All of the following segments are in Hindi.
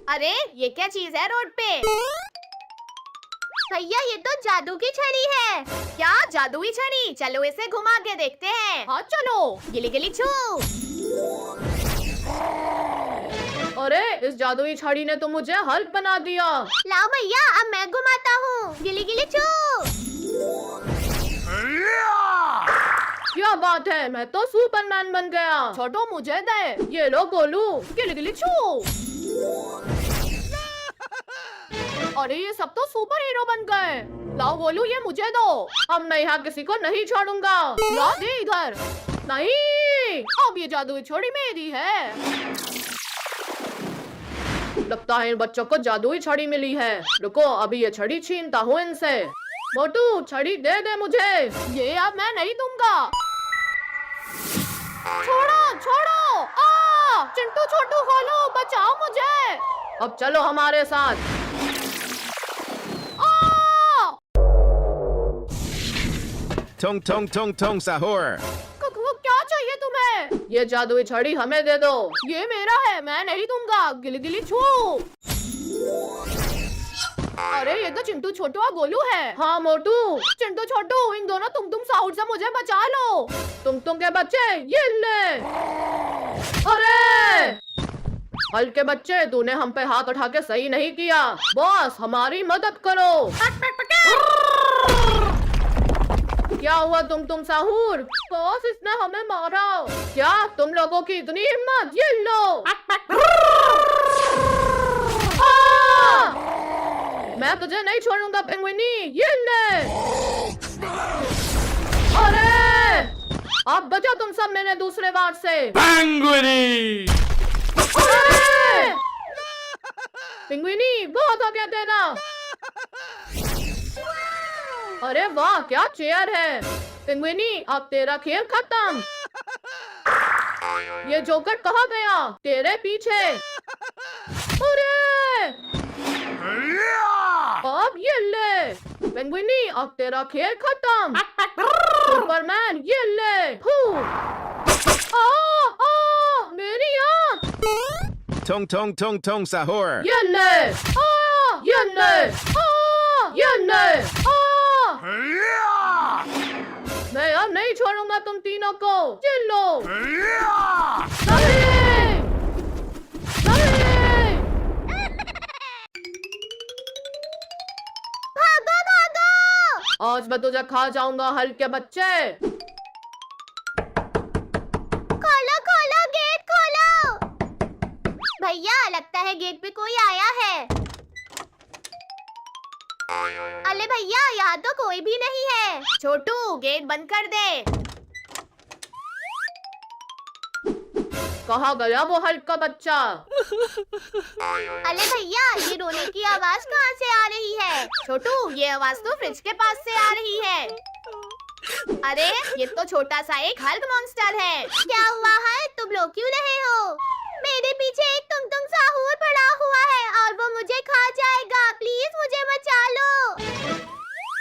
अरे ये क्या चीज है रोड पे? भैया ये तो जादू की छड़ी है। क्या जादुई छड़ी? चलो इसे घुमा के देखते हैं। हाँ चलो। गिली गिली छू। अरे इस जादुई छड़ी ने तो मुझे हल्क बना दिया। लाओ भैया अब मैं घुमाता हूँ। गिली गिली छू। क्या बात है, मैं तो सुपरमैन बन गया। छोटू मुझे दे। ये लो गोलू। गिली गिली छू। अरे ये सब तो सुपर हीरो बन गए। लाओ गोलू ये मुझे दो। अब मैं यहाँ किसी को नहीं छोड़ूंगा। ला दे इधर। नहीं, अब ये जादुई छड़ी मेरी है। लगता है इन बच्चों को जादुई छड़ी मिली है। रुको अभी ये छड़ी छीनता हूँ इनसे। मोटू छड़ी दे दे मुझे। ये अब मैं नहीं दूंगा। छोड़ो छोड़ो। चिंटू छोटू खोलो, बचाओ मुझे। अब चलो हमारे साथ। Tong tong tong tong sahur. क्या चाहिए तुम्हें? ये जादुई छड़ी हमें दे दो। ये मेरा है, मैं नहीं दूंगा। गिली गिली छू। अरे ये तो चिंटू छोटू और गोलू है। हाँ मोटू। चिंटू छोटू इन दोनों तुम साउट से मुझे बचा लो। तुम के बच्चे ये ले। अरे हल्के बच्चे, तूने हम पे हाथ उठा के सही नहीं किया। बॉस हमारी मदद करो। क्या हुआ तुम साहूर? बॉस इसने हमें मारा। क्या तुम लोगों की इतनी हिम्मत? ये लो। मैं तुझे नहीं छोड़ूंगा पेंगुइनी। ये ले। अरे अब बचा तुम सब मेरे दूसरे वार से। Penguiny! पेंगुइनी बहुत हो गया तेरा। अरे वाह क्या चेयर है। पेंगुइनी अब तेरा खेल खत्म। ये जोकर कहाँ गया? तेरे पीछे। अरे अब ये ले। पेंगुइनी अब तेरा खेल खत्म। सुपरमैन ये ले। मेरी आँख। Tong tong tong tong sahur. ये ले। ये ले। ये ले। मैं अब नहीं छोड़ूंगा तुम तीनों को। चिल्लो। नहीं। नहीं। भागो भागो। आज मैं तुझे खा जाऊंगा हल्के बच्चे। खोलो खोलो गेट खोलो। भैया लगता है गेट पे कोई आया है। अरे भैया यहाँ तो कोई भी नहीं है। छोटू गेट बंद कर दे। कहाँ गया वो हल्का बच्चा? अरे भैया ये रोने की आवाज कहाँ से आ रही है? छोटू ये आवाज तो फ्रिज के पास से आ रही है। अरे ये तो छोटा सा एक हल्क मॉन्स्टर है। क्या हुआ है? तुम लोग क्यों रहे हो? मेरे पीछे एक तुम साहूर पड़ा हुआ है और वो मुझे खा जाएगा। प्लीज मुझे बचा लो।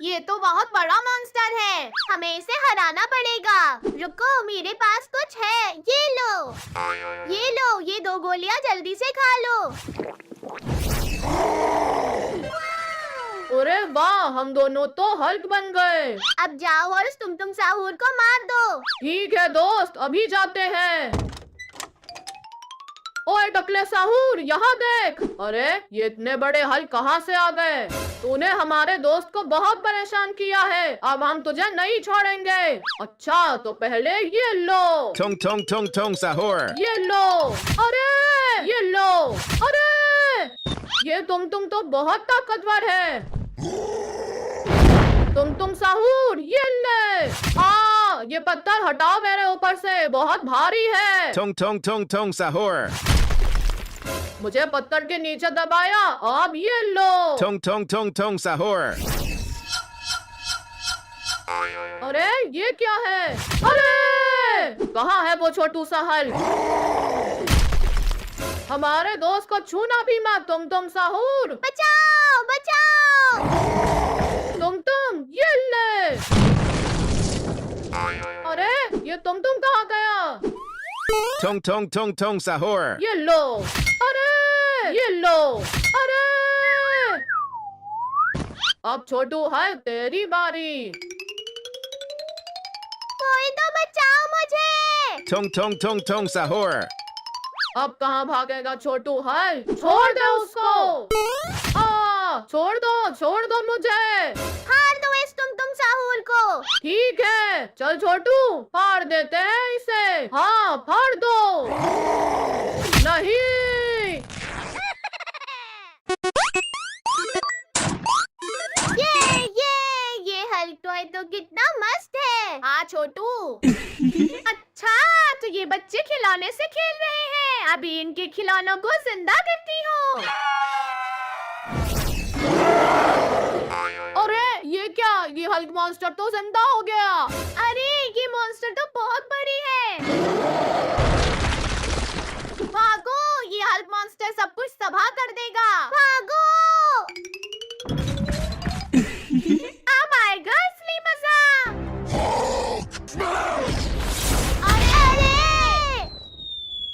ये तो बहुत बड़ा मॉन्स्टर है, हमें इसे हराना पड़ेगा। रुको मेरे पास कुछ है। ये लो ये 2 गोलियां जल्दी से खा लो। अरे वाह हम दोनों तो हल्क बन गए। अब जाओ और उस तुम साहूर को मार दो। ठीक है दोस्त अभी जाते हैं। ओए टकले साहूर यहाँ देख। अरे ये इतने बड़े हल कहाँ से आ गए? तूने हमारे दोस्त को बहुत परेशान किया है, अब हम तुझे नहीं छोड़ेंगे। अच्छा तो पहले ये लो। Tong tong tong tong sahur. ये लो। अरे ये लो। अरे ये तुम तो बहुत ताकतवर है। तुम साहूर ये ले। ये पत्थर हटाओ मेरे ऊपर से, बहुत भारी है। Tong tong tong tong sahur. मुझे पत्थर के नीचे दबाया, अब ये लो। Tong tong tong tong sahur. अरे ये क्या है? अरे कहाँ है वो छोटू सा हल? हमारे दोस्त को छूना भी मत तुम साहूर। बचाओ बचाओ। ये ले। अरे ये तुम कहाँ गया? Tong tong tong tong sahur. ये लो। अरे ये लो। अरे अब छोटू है तेरी बारी। कोई तो बचाओ मुझे। Tong tong tong tong sahur. अब कहाँ भागेगा छोटू है, छोड़ दे उसको। छोड़ दो मुझे। हार दो इस तुम साहूर को। ठीक है चल छोटू, फाड़ देते हैं इसे। हाँ फाड़ दो। नहीं ये हल्क टॉय तो कितना मस्त है। हाँ छोटू। अच्छा तो ये बच्चे खिलौने से खेल रहे हैं, अभी इनके खिलौनों को जिंदा करती हूँ। अरे ये क्या, ये हल्क मॉन्स्टर तो जिंदा हो गया। अरे ये मॉन्स्टर तो बहुत बड़ी है। भागो, ये हल्क मॉन्स्टर सब कुछ तबाह कर देगा। भागो। अब आएगा असली मजा। अरे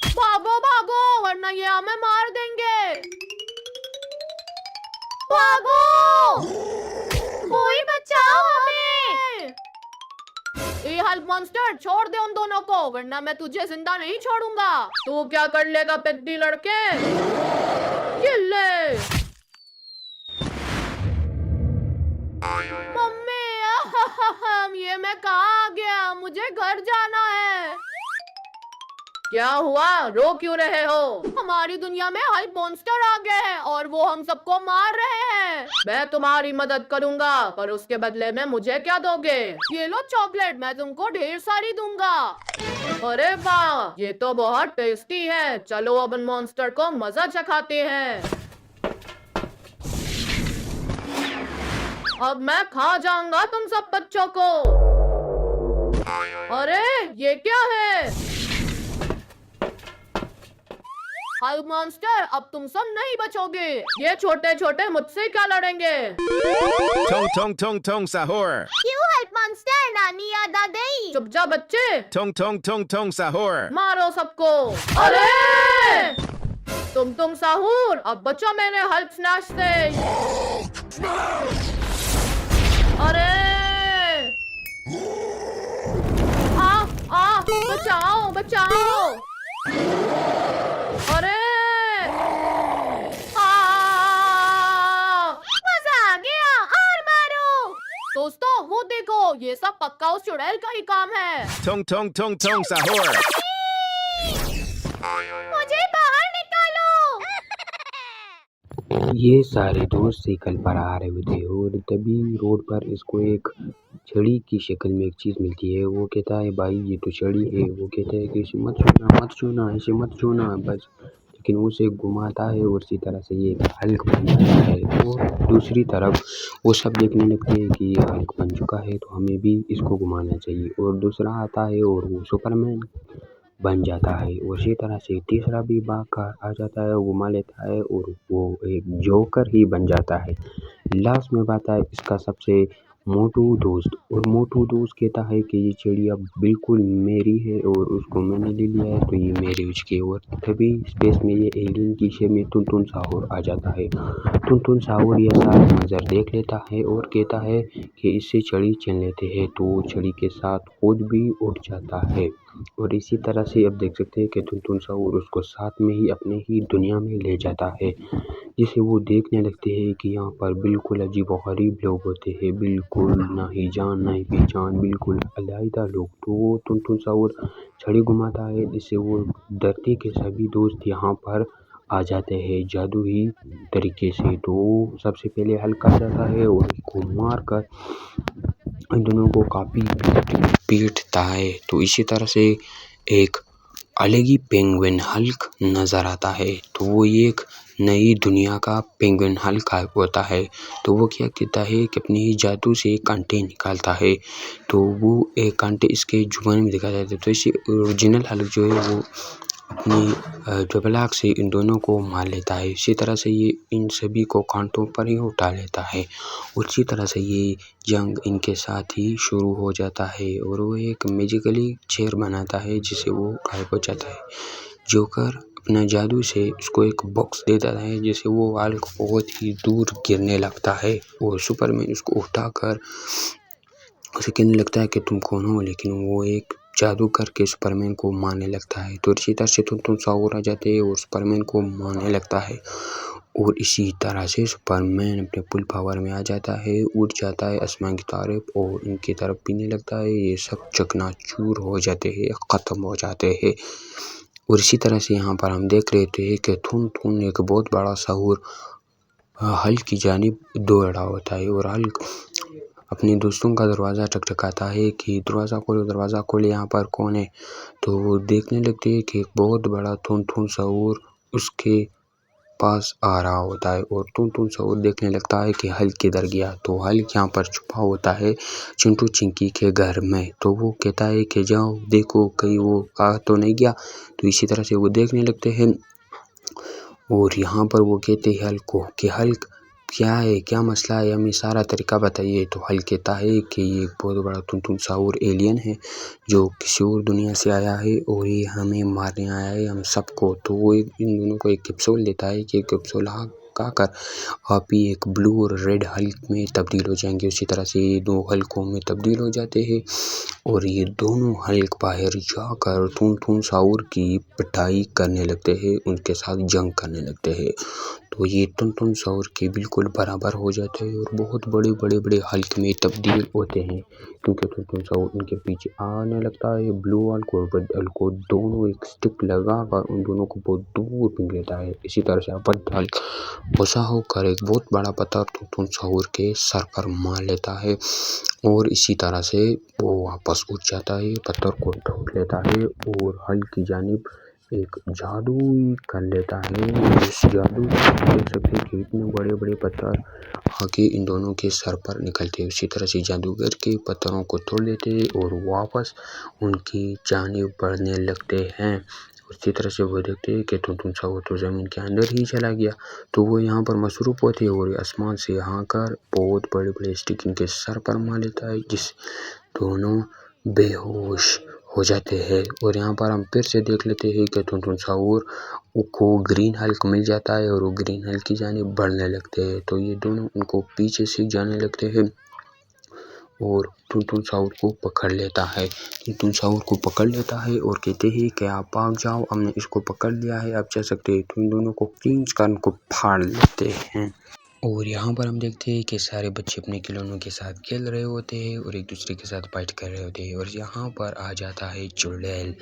भागो भागो वरना ये हमें मार देंगे। भागो, कोई बचाओ हमें। ये हल्क मॉन्स्टर छोड़ दे उन दोनों को, वरना मैं तुझे जिंदा नहीं छोड़ूंगा। तू क्या कर लेगा पिद्दी लड़के। ये ले। मम्मी ये मैं कहाँ आ गया, मुझे घर जाना है। क्या हुआ, रो क्यों रहे हो। हमारी दुनिया में हल्क मॉन्स्टर आ गए हैं और वो हम सबको मार रहे हैं। मैं तुम्हारी मदद करूंगा पर उसके बदले में मुझे क्या दोगे। ये लो चॉकलेट, मैं तुमको ढेर सारी दूंगा। अरे वाह ये तो बहुत टेस्टी है। चलो अब उन मॉन्स्टर को मजा चखाते हैं। अब मैं खा जाऊंगा तुम सब बच्चों को। अरे ये क्या है। हल्क मॉन्स्टर अब तुम सब नहीं बचोगे। ये छोटे छोटे मुझसे क्या लड़ेंगे। Tong tong tong tong sahur. क्यों हल्क मॉन्स्टर, नानी याद आ गई। चुप जा बच्चे, Tong tong tong tong sahur. मारो सबको। अरे तुम साहूर, अब बचो मेरे हल्क स्नैच से। अरे बचाओ बचाओ। अरे मजा आ गया, और मारो। दोस्तों वो देखो, ये सब पक्का उस चुड़ैल का ही काम है। Tong tong tong tong sahur. मुझे बाहर निकालो। ये सारे दोस्त साइकिल पर आ रहे होते हैं और तभी रोड पर इसको एक छड़ी की शक्ल में एक चीज़ मिलती है। वो कहता है भाई ये तो छड़ी है। वो कहता है कि इसे मत छूना इसे मत छूना बस। लेकिन वो उसे घुमाता है और इसी तरह से ये हल्क बन जाता है। और दूसरी तरफ वो सब देखने लगते हैं कि ये हल्क बन चुका है तो हमें भी इसको घुमाना चाहिए। और दूसरा आता है और वो सुपरमैन बन जाता है। और इसी तरह से तीसरा भी भाग कर आ जाता है, घुमा लेता है और वो एक जोकर ही बन जाता है। लास्ट में बात है इसका सबसे मोटू दोस्त, और मोटू दोस्त कहता है कि ये चिड़िया बिल्कुल मेरी है और उसको मैंने ले लिया है तो ये मेरे उसके। और तभी स्पेस में ये एलियन की शेप में टुनटुन साहूर आ जाता है। टुनटुन साहूर ये सारा मंजर देख लेता है और कहता है कि इससे छड़ी छीन लेते हैं तो वो छड़ी के साथ खुद भी उड़ जाता है। और इसी तरह से अब देख सकते हैं कि टुनटुन साहूर उसको साथ में ही अपने ही दुनिया में ले जाता है, जिसे वो देखने लगते हैं कि यहाँ पर बिल्कुल अजीब व गरीब लोग होते हैं, बिल्कुल ना ही जान ना ही पहचान, बिल्कुल अलग लोग। तो वो टुनटुन साहूर छड़ी घुमाता है जिससे वो धरती के सभी दोस्त यहाँ पर आ जाते हैं जादुई तरीके से। तो वो सबसे पहले हल्क आ जाता है और उसको मार कर इन दोनों को काफ़ी पीटता है। तो इसी तरह से एक अलग ही पेंगुइन हल्क नज़र आता है। तो वो एक नई दुनिया का पेंगुइन हल्क होता है। तो वो क्या कहता है कि अपने ही जादू से एक कांटे निकालता है। तो वो एक कांटे इसके जुबान में दिखा जाता है। तो इसे ओरिजिनल हल्क जो है वो अपनी जबलाक से इन दोनों को मार लेता है। इसी तरह से ये इन सभी को कांटों पर ही उठा लेता है और इसी तरह से ये जंग इनके साथ ही शुरू हो जाता है। और वो एक मैजिकली चेयर बनाता है जिसे वो गायब हो जाता है। जोकर अपना जादू से उसको एक बॉक्स देता है जिससे वो हल्क बहुत ही दूर गिरने लगता है और सुपरमैन उसको उठाकर उसे कहने लगता है कि तुम कौन हो, लेकिन वो एक जादू करके सुपरमैन को मारने लगता है। तो इसी तरह से तुम साउर आ जाते हैं और सुपरमैन को मारने लगता है और इसी तरह से सुपरमैन अपने फुल पावर में आ जाता है, उड़ जाता है आसमान की तरफ और इनकी तरफ पीने लगता है। ये सब चकनाचूर हो जाते हैं, ख़त्म हो जाते हैं। और इसी तरह से यहाँ पर हम देख रहे थे कि थुन थुन एक बहुत बड़ा साउर हल्क की जानिब दौड़ा होता है और हल्क अपने दोस्तों का दरवाज़ा टकटकाता है कि दरवाज़ा खोलो, यहाँ पर कौन है। तो वो देखने लगते हैं कि एक बहुत बड़ा थुन थुन साउर उसके पास आ रहा होता है और थुन थुन साउर देखने लगता है कि हल्क किधर गया। तो हल्क यहाँ पर छुपा होता है चिंटू चिंकी के घर में। तो वो कहता है कि जाओ देखो कहीं वो आ तो नहीं गया। तो इसी तरह से वो देखने लगते हैं और यहाँ पर वो कहते हैं हल्क को कि हल्क क्या है, क्या मसला है, हमें सारा तरीका बताइए। तो हल्क कहता है कि ये एक बहुत बड़ा तुम साउर एलियन है जो किसी और दुनिया से आया है और ये हमें मारने आया है हम सबको। तो वो इन दोनों को एक कैप्सूल देता है कि कैप्सूल खाकर आप ही एक ब्लू और रेड हल्क में तब्दील हो जाएंगे। उसी तरह से ये दो हल्कों में तब्दील हो जाते हैं और ये दोनों हल्क बाहर जाकर थुन साउर की पिटाई करने लगते हैं, उनके साथ जंग करने लगते हैं। तो ये थुन साउर के बिल्कुल बराबर हो जाते हैं और बहुत बड़े हल्क में तब्दील होते हैं क्योंकि थुन साउर उनके पीछे आने लगता है। ब्लू हल्क और रेड हल्क को दोनों एक स्टिक लगाकर उन दोनों को बहुत दूर फेंक लेता है। इसी तरह से रेड हल्क गुस्सा होकर एक बहुत बड़ा पत्थर थुन साउर के सर पर मार लेता है और इसी तरह से वो वापस उठ जाता है, पत्थर को ढूंढ लेता है और हल्क की जानिब एक जादू कर लेता है। इस जादू देख सकते हैं कि इतने बड़े पत्थर आके इन दोनों के सर पर निकलते हैं। उसी तरह से जादूगर के पत्थरों को तोड़ लेते हैं और वापस उनकी जानिब बढ़ने लगते हैं। उसी तरह से वो देखते हैं कि थुन साउर तो ज़मीन के अंदर ही चला गया। तो वो यहाँ पर मसरूफ़ होते हैं और आसमान से आकर बहुत बड़े स्टिक इनके सर पर मार लेता है जिस दोनों बेहोश हो जाते हैं। और यहाँ पर हम फिर से देख लेते हैं कि थुन साउर को ग्रीन हल्क मिल जाता है और वो ग्रीन हल्क की जानिब बढ़ने लगते हैं। तो ये दोनों उनको पीछे से जाने लगते हैं और थुन साउर को पकड़ लेता है। थुन साउर को पकड़ लेता है और कहते हैं कि आप भाग जाओ, हमने इसको पकड़ लिया है, आप जा सकते हैं। तो इन दोनों को खींच कर उनको फाड़ लेते हैं और यहाँ पर हम देखते हैं कि सारे बच्चे अपने खिलौनों के साथ खेल रहे होते हैं और एक दूसरे के साथ फाइट कर रहे होते हैं। और यहाँ पर आ जाता है चुड़ैल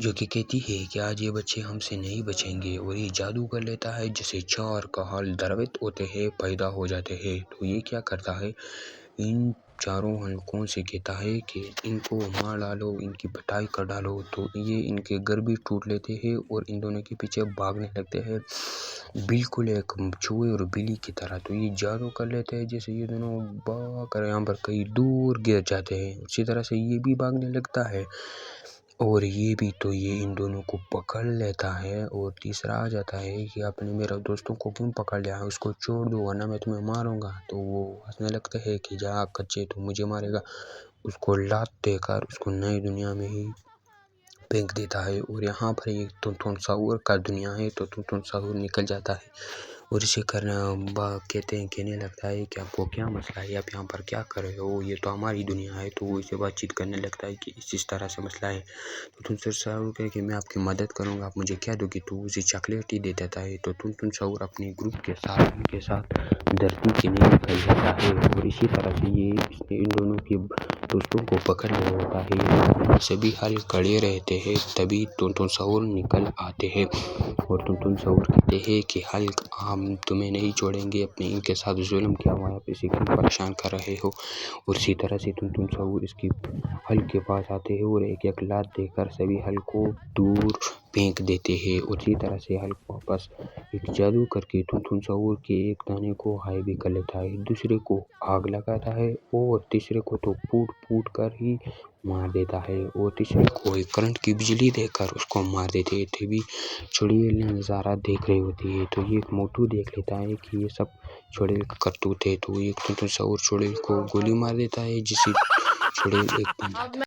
जो कि कहती है कि आज ये बच्चे हमसे नहीं बचेंगे और ये जादू कर लेता है जिससे चार काल द्रवित होते हैं, पैदा हो जाते हैं। तो ये क्या करता है, इन चारों हल्कों से कहता है कि इनको मार डालो, इनकी पिटाई कर डालो। तो ये इनके घर भी टूट लेते हैं और इन दोनों के पीछे भागने लगते हैं बिल्कुल एक चूहे और बिल्ली की तरह। तो ये जादू कर लेते हैं जैसे ये दोनों भाग कर यहाँ पर कहीं दूर गिर जाते हैं। उसी तरह से ये भी भागने लगता है और ये भी। तो ये इन दोनों को पकड़ लेता है और तीसरा आ जाता है कि आपने मेरे दोस्तों को क्यों पकड़ लिया है, उसको छोड़ दो वरना मैं तुम्हें मारूंगा। तो वो हंसने लगता है कि जा कच्चे तो मुझे मारेगा। उसको लात देकर उसको नई दुनिया में ही फेंक देता है और यहाँ पर एक थुन साउर का दुनिया है। तो थुन साउर निकल जाता है और इसे कहने लगता है कि आपको क्या मसला है, आप यहाँ पर क्या कर रहे हो, ये तो हमारी दुनिया है। तो वो इसे बातचीत करने लगता है कि इस तरह से मसला है। तो थुन साउर कहे कि मैं आपकी मदद करूँगा, आप मुझे क्या दोगे। तो उसे चॉकलेट ही दे देता है। तो थुन साउर अपने ग्रुप के साथ उनके साथ धरती के नीचे फैल जाता है और इसी तरह से ये इन दोनों के दोस्तों को पकड़ लिया होता है। सभी हल खड़े रहते हैं तभी थुन साउर निकल आते हैं और थुन साउर कहते हैं कि हल्क हम तुम्हें नहीं छोड़ेंगे, अपने इनके साथ जुल्म किया हुआ, आप इसे क्यों परेशान कर रहे हो। और इसी तरह से थुन साउर इसकी हल्क के पास आते हैं और एक लात देकर सभी हल्क को दूर फेंक देते हैं। उसी तरह से हल्क वापस एक जादू करके थुन साउर के एक दाने को हाई भी कर लेता है, दूसरे को आग लगाता है और तीसरे को तो फूट कर ही मार देता है और तीसरे को एक करंट की बिजली देकर उसको मार देते हैं। तभी चुड़ैल नज़ारा देख रही होती है। तो ये एक मोटू देख लेता है कि ये सब चुड़ैल का करतूत है। तो एक थुन साउर चुड़ैल को गोली मार देता है जिससे चुड़ैल एक